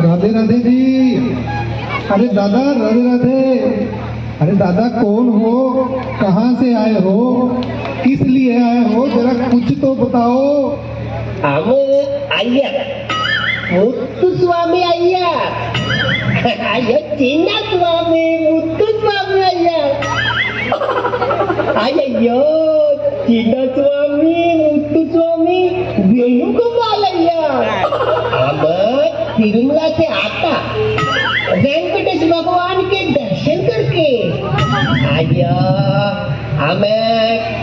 राधे राधे जी। अरे दादा राधे राधे। अरे दादा कौन हो, कहाँ से आए हो, किस लिए आए हो, जरा कुछ तो बताओ। हम अय्या मुत्तुस्वामी अय्या अय्यो चिन्ना स्वामी मुत्तुस्वामी अय्या अय्यो चिन्ना स्वामी मुत्तुस्वामी वेणुगोपाल अय्या हम तिरुमला से आता वेंकटेश भगवान के दर्शन करके अय्या हमें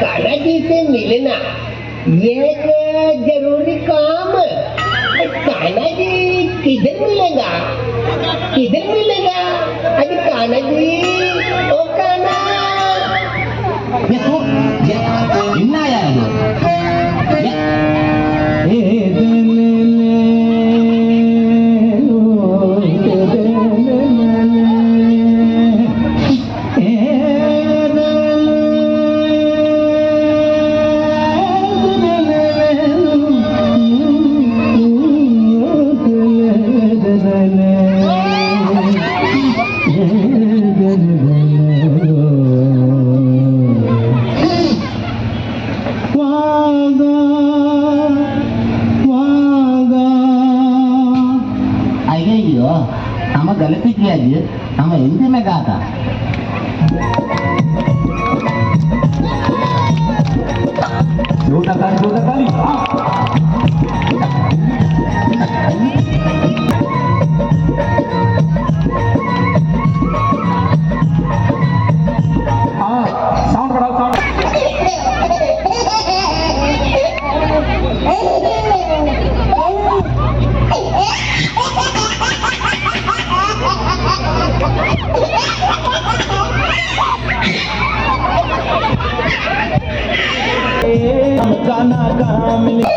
कान्हा जी से मिलना ये जरूरी काम। कान्हा जी किधर मिलेगा, किधर मिलेगा? अरे कान्हा जी, ओ कान्हा इन्ना आया हम गलती किया जी, हम हिंदी में गा था। साउंड बढ़ाओ, साउंड। गाना कहाँ मिले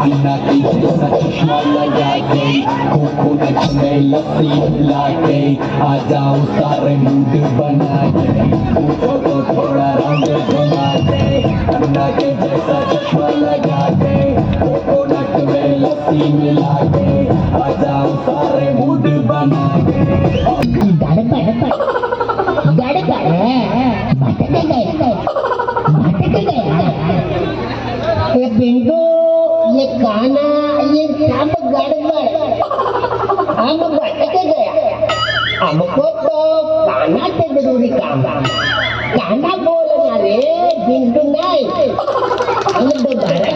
अन्ना की जैसा चश्मा लगा गई, कोकोनट में लस्सी मिला गई, आ जाओ सारे मूड बना गई, तो थोड़ा रंग घुमा गई। अन्ना की जैसा चश्मा लगा गई, कोकोनट में लस्सी मिला गई, आ जाओ सारे मूड बना गई। ये बिंदु, ये कान्हा, ये सब गड़बड़, हम भटक गया। हमको तो कान्हा से जरूरी काम। कान्हा बोलना रे, बिंदु नहीं। हम दोबारा